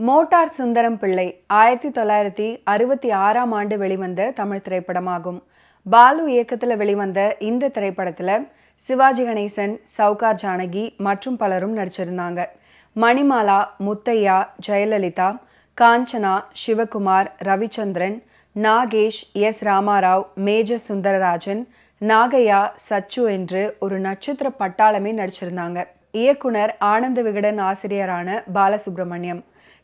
Motor Sundaram Pillai 1966ஆம் ஆண்டு வெளிவந்த தமிழ் திரைப்படமாகும். பாலு இயக்கத்தில் வெளிவந்த இந்த திரைப்படத்தில் சிவாஜி கணேசன், சவுகார் ஜானகி மற்றும் பலரும் நடிச்சிருந்தாங்க. மணிமாலா, முத்தையா, ஜெயலலிதா, காஞ்சனா, சிவகுமார், ரவிச்சந்திரன், நாகேஷ், எஸ் ராமாராவ், மேஜர் சுந்தரராஜன், நாகையா, சச்சு என்று ஒரு நட்சத்திர பட்டாளமே நடிச்சிருந்தாங்க. இயக்குனர் ஆனந்த விகடன், ஆசிரியரான பாலசுப்ரமணியம்.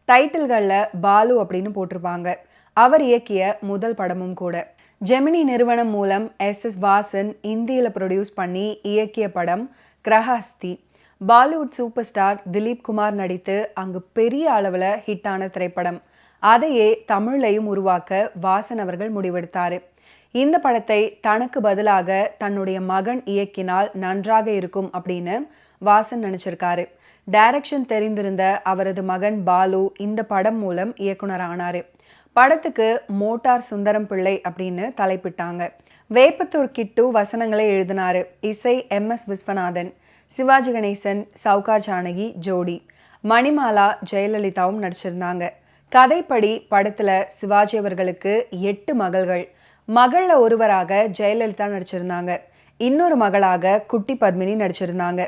டைட்டில்களில் பாலு அப்படின்னு போட்டிருப்பாங்க. அவர் இயக்கிய முதல் படமும் கூட. ஜெமினி நிறுவனம் மூலம் எஸ் வாசன் இந்தியில் ப்ரொடியூஸ் பண்ணி இயக்கிய படம் கிரஹஸ்தி. பாலிவுட் சூப்பர் ஸ்டார் திலீப் குமார் நடித்து அங்கு பெரிய அளவில் ஹிட்டான திரைப்படம். அதையே தமிழையும் உருவாக்க வாசன் அவர்கள் முடிவெடுத்தார். இந்த படத்தை தனக்கு பதிலாக தன்னுடைய மகன் இயக்கினால் நன்றாக இருக்கும் அப்படின்னு வாசன் நினச்சிருக்காரு. டைரக்ஷன் தெரிந்திருந்த அவரது மகன் பாலு இந்த படம் மூலம் இயக்குனர் ஆனார். படத்துக்கு மோட்டார் சுந்தரம் பிள்ளை அப்படின்னு தலைப்பிட்டாங்க. வேப்பத்தூர் கிட்டு வசனங்களை எழுதினாரு. இசை MS விஸ்வநாதன். சிவாஜி கணேசன், சவுகார் ஜானகி ஜோடி. மணிமாலா, ஜெயலலிதாவும் நடிச்சிருந்தாங்க. கதைப்படி படத்துல சிவாஜி அவர்களுக்கு 8 மகள்கள். மகள்ல ஒருவராக ஜெயலலிதா நடிச்சிருந்தாங்க. இன்னொரு மகளாக குட்டி பத்மினி நடிச்சிருந்தாங்க.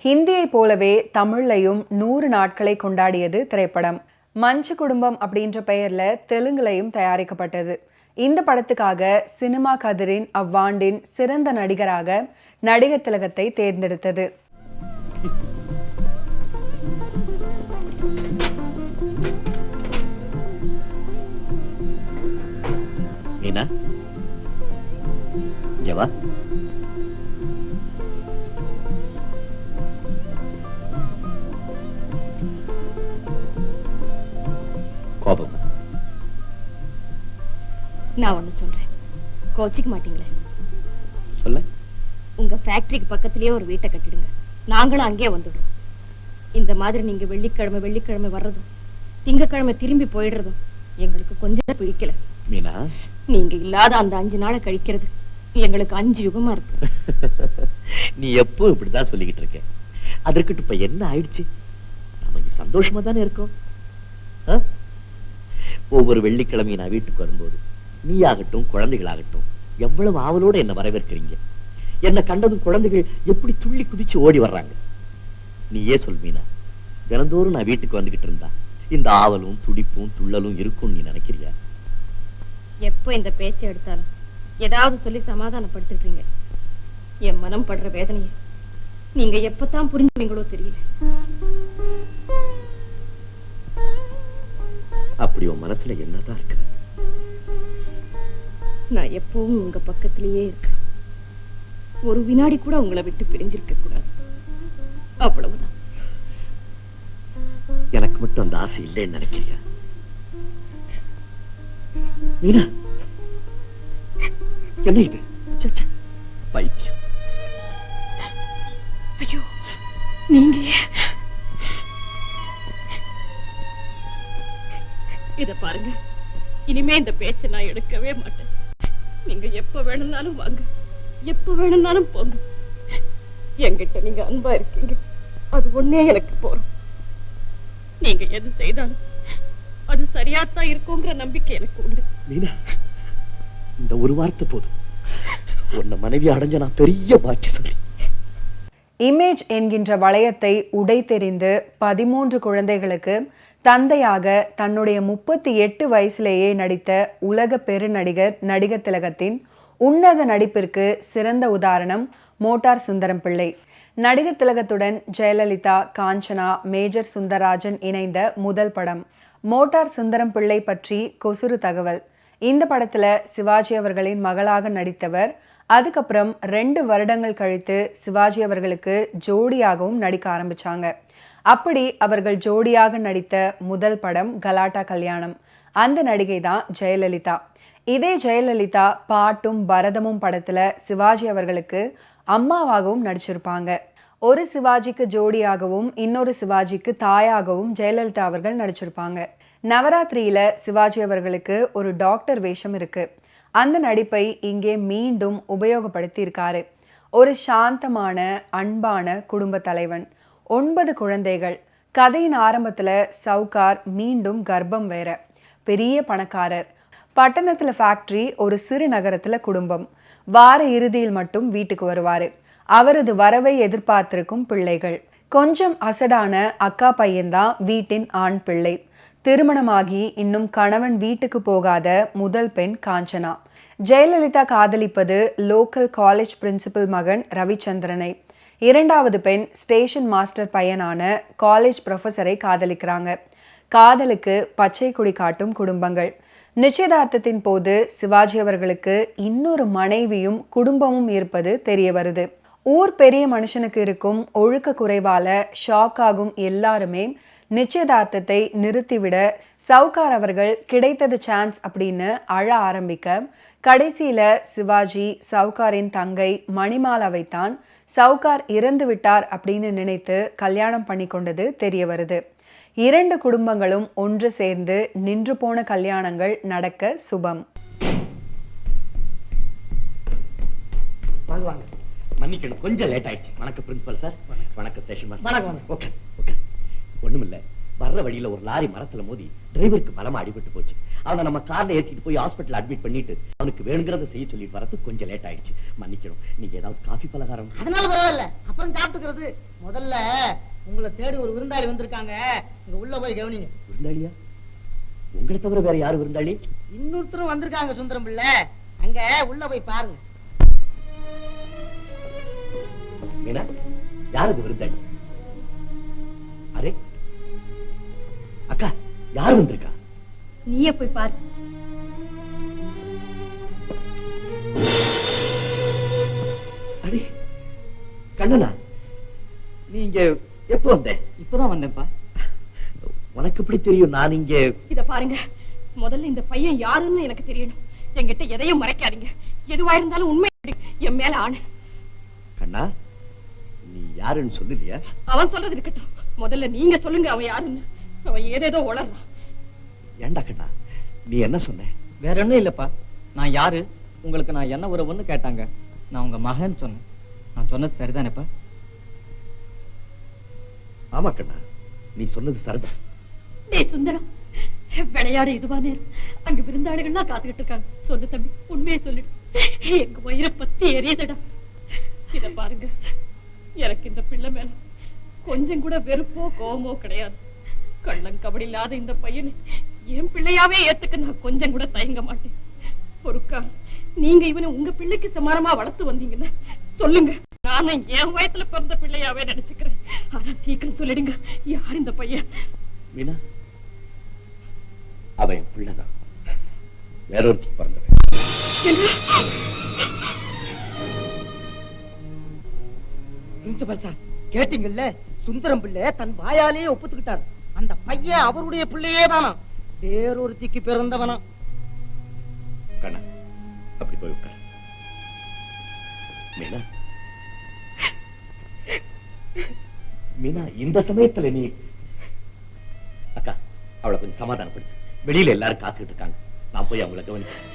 ஹிந்தியை போலவே தமிழ்லையும் 100 நாட்களை கொண்டாடியது திரைப்படம். மஞ்சு குடும்பம் அப்படின்ற பெயர்ல தெலுங்குலையும் தயாரிக்கப்பட்டது. இந்த படத்துக்காக சினிமா கதிரின் அவ்வாண்டின் சிறந்த நடிகராக நடிகர் திலகத்தை தேர்ந்தெடுத்தது. நான் ஒண்ணு சொல்றேன், கோச்சிக்க மாட்டீங்களே? சொல்ல. உங்க ஃபேக்டரிக்கு பக்கத்திலேயே ஒரு வீட்டை கட்டிடுங்க, நாங்களும் அங்கேயே வந்துடுறோம். இந்த மாதிரி நீங்க வெள்ளிக்கிழமை வர்றதும் திங்கக்கிழமை திரும்பி போயிடுறதும் எங்களுக்கு கொஞ்சம் பிடிக்கல. மீனா, நீங்க இல்லாத அந்த 5 நாளை கழிக்கிறது எங்களுக்கு 5 யுகமா இருக்கு. நீ எப்போ இப்படிதான் சொல்லிக்கிட்டு இருக்க? அதற்கிட்ட இப்ப என்ன ஆயிடுச்சு? நமக்கு சந்தோஷமா தானே இருக்கும். ஒவ்வொரு வெள்ளிக்கிழமையும் நான் வீட்டுக்கு வரும்போது நீ ஆகட்டும், குழந்தைகளாகட்டும், எவ்வளவு ஆவலோட என்ன வரவேற்கிறீங்க. என்ன கண்டதும் குழந்தைகள் எப்படி துள்ளி குதிச்சு ஓடி வர்றாங்க. நீயே சொல் மீனா, தினந்தோறும் நான் வீட்டுக்கு வந்துகிட்டு இருந்தா இந்த ஆவலும் துடிப்பும் துள்ளலும் இருக்கும் நீ நினைக்கிறியா? எப்போ இந்த பேச்சை எடுத்தாலும் ஏதாவது சொல்லி சமாதானப்படுத்திடுறீங்க. என் மனம் படுற வேதனையை நீங்க எப்பதான் புரிஞ்சுவீங்களோ தெரியல. அப்படி உன் மனசுல என்னதான் இருக்குது? நான் எப்பவும் உங்க பக்கத்திலேயே இருக்கணும். ஒரு வினாடி கூட உங்களை விட்டு பிரிஞ்சிருக்க கூடாது. அவ்வளவுதான். எனக்கு மட்டும் அந்த ஆசை இல்லைன்னு நினைக்கிறியா? மீனா, என்ன இது? பைத்தியம். ஐயோ, நீங்க இத பாருங்க, இனிமே இந்த பேச்சை நான் எடுக்கவே மாட்டேன். நீங்க எப்ப வேணும்னாலும் வாங்க, எப்ப வேணும்னாலும் போங்க. என்கிட்ட நீங்க அன்பா இருக்கீங்க, அது ஒன்னே எனக்கு போறோம். நீங்க எது செய்தாலும் அது சரியாத்தான் இருக்குங்கிற நம்பிக்கை எனக்கு உண்டு. மீனா, இந்த ஒரு வார்த்தை போதும். உன்னை மனைவி அடைஞ்ச நான் பெரிய பாக்கியம் சொல்லி. இமேஜ் என்கின்ற வளையத்தை உடைத்தெறிந்து 13 குழந்தைகளுக்கு தந்தையாக தன்னுடைய 38 வயசிலேயே நடித்த உலக பெருநடிகர் நடிகர் திலகத்தின் உன்னத நடிப்பிற்கு சிறந்த உதாரணம் மோட்டார் சுந்தரம் பிள்ளை. நடிகர் திலகத்துடன் ஜெயலலிதா, காஞ்சனா, மேஜர் சுந்தரராஜன் இணைந்த முதல் படம். மோட்டார் சுந்தரம் பிள்ளை பற்றி கொசுறு தகவல். இந்த படத்துல சிவாஜி அவர்களின் மகளாக நடித்தவர். அதுக்கப்புறம் 2 வருடங்கள் கழித்து சிவாஜி அவர்களுக்கு ஜோடியாகவும் நடிக்க ஆரம்பிச்சாங்க. அப்படி அவர்கள் ஜோடியாக நடித்த முதல் படம் கலாட்டா கல்யாணம். அந்த நடிகை தான் ஜெயலலிதா. இதே ஜெயலலிதா பாட்டும் பரதமும் படத்துல சிவாஜி அவர்களுக்கு அம்மாவாகவும் நடிச்சிருப்பாங்க. ஒரு சிவாஜிக்கு ஜோடியாகவும் இன்னொரு சிவாஜிக்கு தாயாகவும் ஜெயலலிதா அவர்கள் நடிச்சிருப்பாங்க. நவராத்திரியில சிவாஜி அவர்களுக்கு ஒரு டாக்டர் வேஷம் இருக்கு. அந்த நடிப்பை இங்கே மீண்டும் உபயோகப்படுத்தி இருக்காரு. ஒரு சாந்தமான அன்பான குடும்ப தலைவன், 9 குழந்தைகள், கதையின் ஆரம்பத்துல சவுகார் மீண்டும் கர்ப்பம் வேற, பெரிய பணக்காரர், பட்டணத்துல ஃபேக்டரி, ஒரு சிறு நகரத்துல குடும்பம். வார இறுதியில் மட்டும் வீட்டுக்கு வருவாரு. அவரது வரவை எதிர்பார்த்திருக்கும் பிள்ளைகள். கொஞ்சம் அசடான அக்கா பையன்தான் வீட்டின் ஆண் பிள்ளை. திருமணமாகி இன்னும் கணவன் வீட்டுக்கு போகாத முதல் பெண் காஞ்சனா. ஜெயலலிதா காதலிப்பது லோக்கல் காலேஜ் பிரின்சிபல் மகன் ரவிச்சந்திரனை. இரண்டாவது பெண் ஸ்டேஷன் மாஸ்டர் பையனான காலேஜ் ப்ரொஃபஸரை காதலிக்கிறாங்க. காதலுக்கு பச்சை கொடி காட்டும் குடும்பங்கள். நிச்சயதார்த்தத்தின் போது சிவாஜி அவர்களுக்கு இன்னொரு மனைவியும் குடும்பமும் இருப்பது தெரிய வருது. ஊர் பெரிய மனுஷனுக்கு இருக்கும் ஒழுக்க குறைவால ஷாக் ஆகும் எல்லாருமே நிச்சயதார்த்தத்தை நிறுத்திவிட சவுகார் அவர்கள் கிடைத்தது சான்ஸ் அப்படின்னு அழ ஆரம்பிக்க, கடைசியில சிவாஜி சவுகாரின் தங்கை மணிமாலாவைத்தான் சவுகார் இறந்து விட்டார் அப்படின்னு நினைத்து கல்யாணம் பண்ணி கொண்டது தெரிய வருது. இரண்டு குடும்பங்களும் ஒன்று சேர்ந்து நின்று போன கல்யாணங்கள் நடக்க சுபம். மன்னிக்கணும், கொஞ்சம் லேட் ஆயிடுச்சு. வணக்கம் பிரின்சிபல் சார். வணக்கம் ஸ்டேஷன் மாஸ்டர். ஒண்ணுமில்ல, வர்ற வழியில ஒரு லாரி மரத்துல மோதி டிரைவருக்கு பலமா அடிபட்டு போச்சு. அவனை நம்ம கார்ல ஏத்திட்டு போய் ஹாஸ்பிட்டல் அட்மிட் பண்ணிட்டு அவனுக்கு வேணுங்கிறத செய்ய சொல்லிட்டு வரது கொஞ்சம் லேட் ஆயிடுச்சு. மன்னிக்கணும். நீங்க ஏதாவது காஃபி பலகாரம்? அதனால பரவாயில்ல, அப்புறம் சாப்பிட்டுக்கிறது. முதல்ல உங்களை தேடி ஒரு விருந்தாளி வந்திருக்காங்க, இங்க உள்ள போய் கவனிங்க. விருந்தாளியா? உங்களை தவிர வேற யாரு விருந்தாளி? இன்னொருத்தரும் வந்திருக்காங்க சுந்தரம் பிள்ளை, அங்க உள்ள போய் பாருங்க. மீனா, யாருக்கு விருந்தாளி? அரே அக்கா, யாரு வந்திருக்கா? நீயே போய் பாரு. அடே கண்ணனா, நீங்க எப்போ வந்த? இப்பதான் வந்தேன்ப்பா. உனக்கு எப்படி தெரியும் நான் இங்க? இத பாருங்க, முதல்ல இந்த பையன் யாருன்னு எனக்கு தெரியணும். என்கிட்ட எதையும் மறைக்காதீங்க. எதுவா இருந்தாலும் உண்மை என் மேல ஆணு. கண்ணா, நீ யாருன்னு சொல்லலையா? அவன் சொல்றது இருக்கட்டும், முதல்ல நீங்க சொல்லுங்க அவன் யாருன்னு. அவன் ஏதேதோ உளறான். ஏண்டா கண்ணா, நீ என்ன சொன்ன? வேற ஒண்ணும் இல்லப்பா. நான் யாரு, உங்களுக்கு நான் என்ன உறவுன்னு கேட்டாங்க. நான் உங்க மகன் சொன்னேன். நான் சொன்னது சரிதானேப்பா? ஆமா கண்ணா, நீ சொன்னது சரிதான். டேய் சுந்தரம், விளையாடு இதுவா நேரம். அங்க விருந்தாளிகள்லாம் காத்துக்கிட்டு இருக்காங்க. சொல்லு தம்பி, உண்மையை சொல்லிடு. எங்க வயிறை பத்தி எரியதடா. இத பாருங்க, எனக்கு இந்த பிள்ளை மேல கொஞ்சம் கூட வெறுப்போ கோவமோ கிடையாது. கள்ளம் கபடி இல்லாத இந்த பையனை என் பிள்ளையாவே ஏத்துக்க நான் கொஞ்சம் கூட தயங்க மாட்டேன். ஒருக்கா நீங்க இவனை உங்க பிள்ளைக்கு சமானமா வளர்த்து வந்தீங்கன்னா சொல்லுங்க, நானும் என் வயத்துல பிறந்த பிள்ளையாவே நினைச்சுக்கிறேன். ஆனா சீக்கிரம் சொல்லிடுங்க, யார் இந்த பையன்? மீனா, அவன் என் பிள்ளைதான், வேறொருத்தி பிறந்தவன். பிரின்சிபல் சார், கேட்டீங்கல்ல, சுந்தரம் பிள்ளை தன் வாயாலே ஒப்புத்துக்கிட்டார். அந்த பையன் அவருடைய பிள்ளையே தானா, வேறொருத்திக்கு பிறந்தவனா. கண்ணா, அப்படி போய் உட்கார். மீனா, மீனா, இந்த சமயத்துல நீ அக்கா அவளை கொஞ்சம் சமாதானப்படுத்து. வெளியில எல்லாரும் காத்துக்கிட்டு இருக்காங்க. நான் போய் அவங்களை கவனிக்கிறேன்.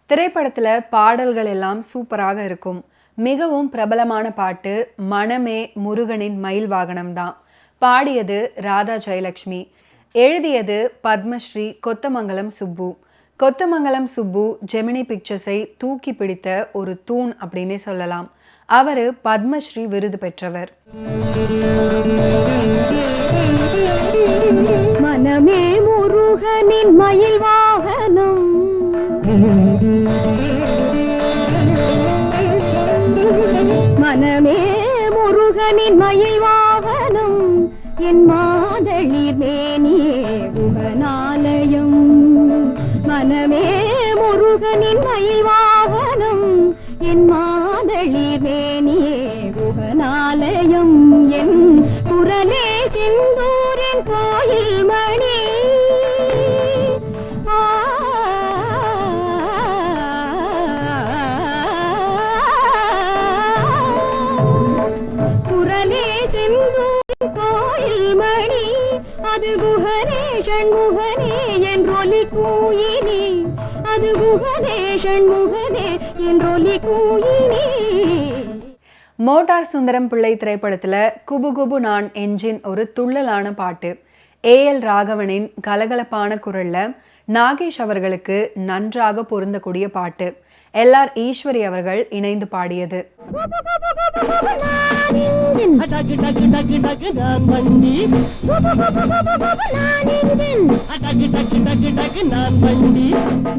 திரைப்படத்துல பாடல்கள் எல்லாம் சூப்பராக இருக்கும். மிகவும் பிரபலமான பாட்டு மனமே முருகனின் மயில் வாகனம் தான். பாடியது ராதா ஜெயலட்சுமி, எழுதியது பத்மஸ்ரீ கொத்தமங்கலம் சுப்பு. கொத்தமங்கலம் சுப்பு ஜெமினி பிக்சர்ஸை தூக்கி பிடித்த ஒரு தூண் அப்படின்னே சொல்லலாம். அவரு பத்மஸ்ரீ விருது பெற்றவர். மனமே முருகனின் மயில் வாகனம், மனமே முருகனின் மயில் வாகனம், என் மாதளிர் மேனியே குகனாலயம். மனமே முருகனின் மயில் வாகனம், என் மாதளிர் மேனியே குகனாலயம். என் குரலே சிந்தூரின் கோயில் மணி, குரலே சிந்தூரின் கோயில் மணி, அது குஹனே ஷண்முகனே என்றொலிக்கும் கூயினே அது குகனே ஷண்முகனே என்றொலி கூயினே. மோட்டார் சுந்தரம் பிள்ளை திரைப்படத்துல குபு குபு நான் என்ஜின் ஒரு துள்ளலான பாட்டு. ஏஎல் ராகவனின் கலகலப்பான குரல்ல நாகேஷ் அவர்களுக்கு நன்றாக பொருந்தக்கூடிய பாட்டு. எல்ஆர் ஈஸ்வரி அவர்கள் இணைந்து பாடியது.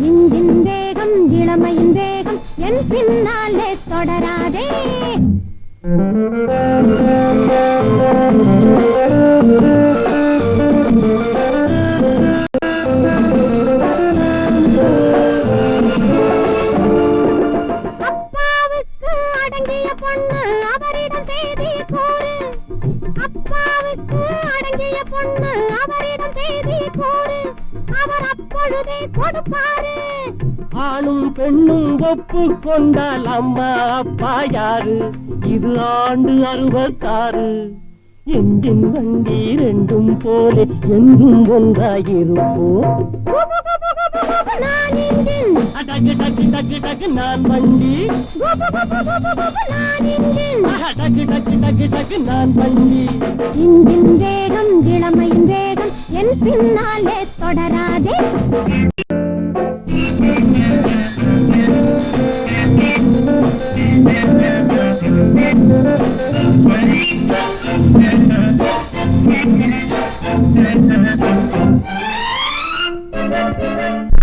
இன்ஜின் வேகம் இளமையின் வேகம் என் பின்னாலே தொடராதே. அப்பாவுக்கு அடங்கிய பொண்ணு அவரிடம் செய்தி கூறு. அப்பாவுக்கு அடங்கிய பொண்ணு அவரிடம் செய்தி கூறு. அவர் அப்பொழுதே கொடுப்பாரு. ஆணும் பெண்ணும் ஒப்பு கொண்டால் அம்மா அப்பா யாரு? இது ஆண்டு 66. என்ஜின் வண்டி ரெண்டும் போலே என்றும் ஒன்றாயிருப்போம். நான் இன்ஜின் டக்கு டக்கு டக்கு டக்கு நான் வண்டி. நான் இன்ஜின் டக்கு டக்கு டக்கு டக்கு நான் வண்டி. இன்ஜின் வேகம் இளமையின் வேகம் என் பின்னாலே தொடராதே.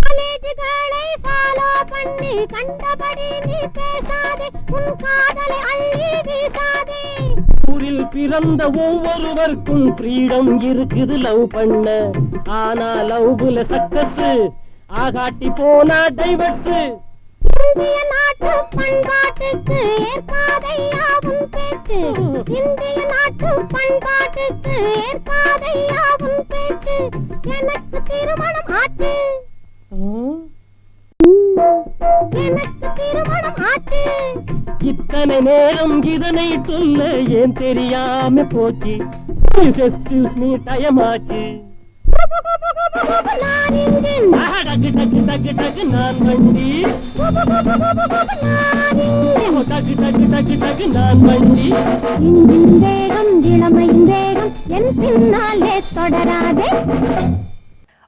காலேஜுகளை ஃபாலோ பண்ணி கண்டபடி நீ பேசாதே. உன் காதலை அள்ளி வீசாதே. ஊரில் பிறந்த ஒவ்வொருவருக்கும் ஃப்ரீடம் இருக்குது லவ் பண்ண. ஆனா லவ்ல சக்சஸ் ஆகாட்டி போனா டைவர்ஸ். இந்திய நாட்டு பண்பாட்டுக்கு ஏற்காதையா உன் பேச்சு. இந்திய நாட்டு பண்பாட்டுக்கு ஏற்காதையா உன் பேச்சு. எனக்கு திருமணம் ஆச்சு. எனக்கு திருமணம் ஆச்சு. இத்தனை நேரம் இதனை சொல்ல ஏன் தெரியாம போச்சு. எக்ஸ்கியூஸ் மீ டைம் ஆச்சு. நான் இன்ஜின் டக்கு டக்கு டக்கு டக்கு நான் வண்டி. நான் இன்ஜின் டக்கு டக்கு டக்கு டக்கு நான் வண்டி. இன்ஜின் வேகம் இளமையின் வேகம் என் பின்னாலே தொடராதே.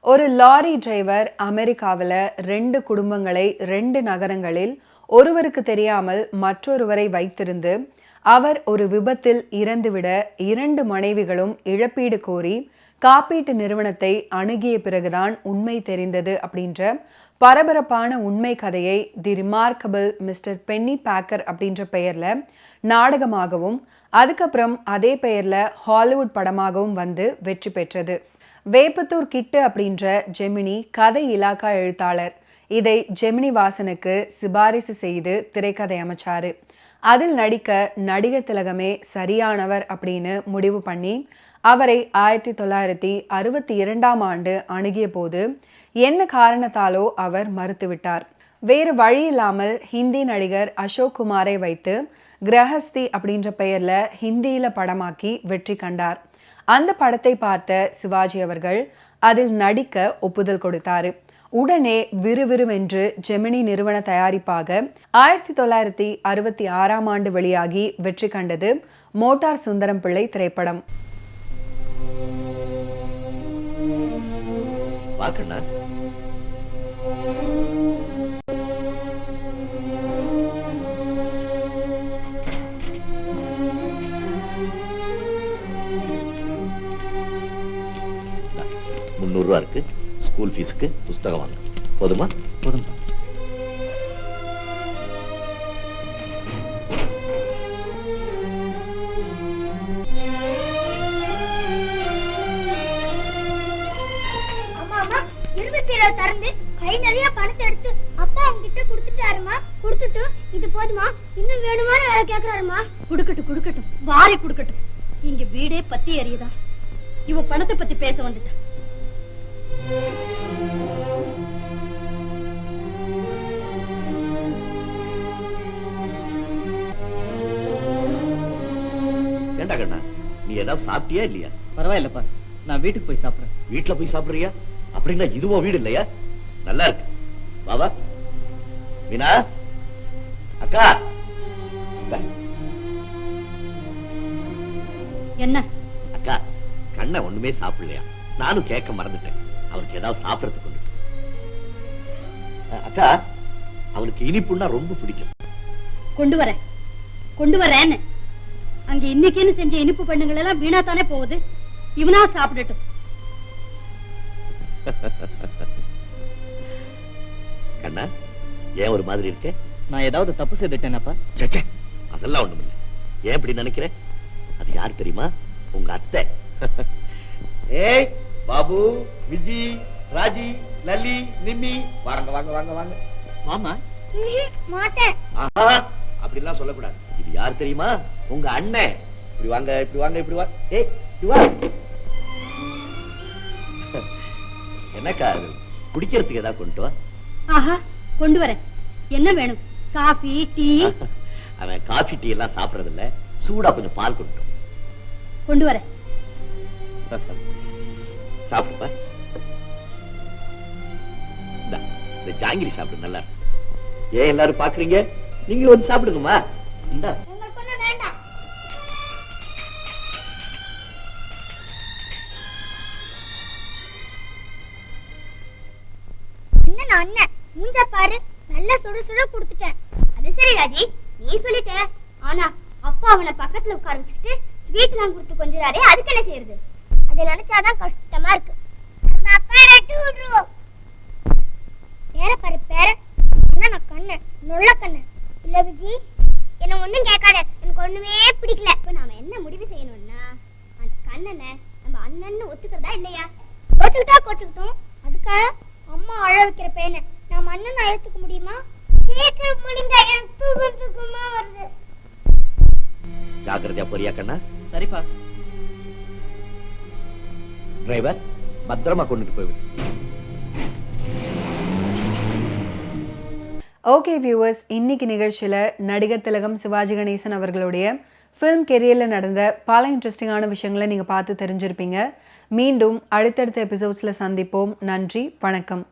ஒரு லாரி டிரைவர் அமெரிக்காவில் 2 குடும்பங்களை 2 நகரங்களில் ஒருவருக்கு தெரியாமல் மற்றொருவரை வைத்திருந்து அவர் ஒரு விபத்தில் இறந்துவிட 2 மனைவிகளும் இழப்பீடு கோரி காப்பீட்டு நிறுவனத்தை அணுகிய பிறகுதான் உண்மை தெரிந்தது அப்படின்ற பரபரப்பான உண்மை கதையை தி ரிமார்க்கபிள் மிஸ்டர் பென்னி பேக்கர் அப்படின்ற பெயர்ல நாடகமாகவும் அதுக்கப்புறம் அதே பெயர்ல ஹாலிவுட் படமாகவும் வந்து வெற்றி பெற்றது. வேப்பத்தூர் கிட்டு அப்படின்ற ஜெமினி கதை இலாக்கா எழுத்தாளர் இதை ஜெமினி வாசனுக்கு சிபாரிசு செய்து திரைக்கதை அமைச்சாரு. அதில் நடிக்க நடிகர் திலகமே சரியானவர் அப்படின்னு முடிவு பண்ணி அவரை 1962ஆம் ஆண்டு அணுகிய போது என்ன காரணத்தாலோ அவர் மறுத்துவிட்டார். வேறு வழி இல்லாமல் ஹிந்தி நடிகர் அசோக் குமாரை வைத்து கிரஹஸ்தி அப்படின்ற பெயர்ல ஹிந்தியில படமாக்கி வெற்றி கண்டார். அந்த படத்தை பார்த்த சிவாஜி அவர்கள் அதில் நடிக்க ஒப்புதல் கொடுத்தாரு. உடனே விறுவிறுவென்று ஜெமினி நிறுவன தயாரிப்பாக 1966ஆம் ஆண்டு வெளியாகி வெற்றி கண்டது மோட்டார் சுந்தரம் பிள்ளை திரைப்படம். ₹300 இருக்கு. ஸ்கூல் ஃபீஸுக்கு புஸ்தகம் வாங்க. போதுமா? போதுமா. திறந்து கை நிறைய பணத்தை எடுத்து அப்பா உங்ககிட்ட கொடுத்துட்டாருமா. கொடுத்துட்டு இது போதுமா இன்னும் வேணுமான வேலை கேக்குறாருமா. குடுக்கட்டும் வாரி குடுக்கட்டும். இங்க வீடே பத்தி எறியுதா? இவ பணத்தை பத்தி பேச வந்துட்டா. ஏண்டா கண்ணா, நீ ஏதாவது சாப்பிட்டியா இல்லையா? பரவாயில்லப்பா, நான் வீட்டுக்கு போய் சாப்பிடுறேன். வீட்டுல போய் சாப்பிடுறியா? அப்படின்னா இதுவோ வீடு இல்லையா? நல்லா இருக்கு. பாபா மீனா அக்கா இந்தா. என்ன அக்கா கண்ணை ஒண்ணுமே சாப்பிடலையா? நானும் கேட்க மறந்துட்டேன். அவருக்கு ஏதாவது சாப்பிடறதுக்கு கொண்டு அக்கா, அவனுக்கு இனிப்புன்னா ரொம்ப பிடிக்கும். கொண்டு வரேன்னு அங்க இன்னைக்குன்னு செஞ்ச இனிப்பு பண்ணுங்கள் எல்லாம் வீணா தானே போகுது. இவனா சாப்பிடட்டும். கண்ணா, ஏன் ஒரு மாதிரி இருக்க? நான் ஏதாவது தப்பு செய்துட்டேனப்பா? சச்சே, அதெல்லாம் ஒண்ணுமில்ல. ஏன் இப்படி நினைக்கிறேன்? அது யார் தெரியுமா? உங்க அத்தை. ஏய் பாபு, விஜி, ராஜி, லல்லி, நிம்மி, வாங்க வாங்க வாங்க வாங்க. மாமா மாட்டேன். ஆஹா, அப்படிலாம் சொல்லக்கூடாது. இது யார் தெரியுமா? உங்க அண்ணன். இப்படி வாங்க, இப்படி வாங்க, இப்படி வா. ஏய், இப்படி வா. என்னக்கா அது? குடிக்கிறதுக்கு ஏதாவது கொண்டு வா. ஆஹா, கொண்டு வரேன். என்ன வேணும்? Coffee, tea? அவன் காஃபி டீ எல்லாம் சாப்பிடறது இல்ல. சூடா கொஞ்சம் பால் கொண்டு வரேன். சாப்பிடுப்பா. இந்த ஜாங்கிரி சாப்பிடு, நல்லா இருக்கு. ஏன் எல்லாரும் பாக்குறீங்க? நீங்க வந்து சாப்பிடுங்கம்மா. இந்தா. உங்களுக்கு ஒண்ணும் வேண்டாம். என்ன அண்ணன் மூஞ்ச பாரு, நல்ல சுட சுட குடுத்துட்டேன். அது சரி ராஜி, நீ சொல்லிட்ட. ஆனா அப்பா அவனை பக்கத்துல உட்கார வச்சுக்கிட்டு ஸ்வீட் எல்லாம் கொடுத்து கொஞ்சிறாரே, அதுக்கு என்ன செய்யறது? அதை நினைச்சாதான் கஷ்டமா இருக்கு. நம்ம அப்பா ரெட்டு விடுறோம். பேர பாரு பேர. நான் கண்ணு நொல்ல கண்ணு இல்ல விஜி. என்ன ஒண்ணும் கேட்காத, எனக்கு ஒண்ணுமே பிடிக்கல. இப்ப நாம என்ன முடிவு செய்யணும்னா, அந்த கண்ணனை நம்ம அண்ணன்னு ஒத்துக்கிறதா இல்லையா? கோச்சுக்கிட்டோம். அதுக்காக அம்மா அழ வைக்கிற பையனை நாம அண்ணன் அழைத்துக்க முடியுமா? சீக்கிரம் முடிங்க, எனக்கு தூக்கமா வருது. ஜாக்கிரதையா போறியா கண்ணா? சரிப்பா. டிரைவர், பத்திரமா கொண்டுட்டு போய்விடு. ஓகே வியூவர்ஸ், இன்னைக்கு நிகழ்ச்சியில் நடிகர் திலகம் சிவாஜி கணேசன் அவர்களுடைய ஃபிலிம் கெரியரில் நடந்த பல இன்ட்ரெஸ்டிங்கான விஷயங்களை நீங்கள் பார்த்து தெரிஞ்சிருப்பீங்க. மீண்டும் அடுத்தடுத்த எபிசோட்ஸில் சந்திப்போம். நன்றி, வணக்கம்.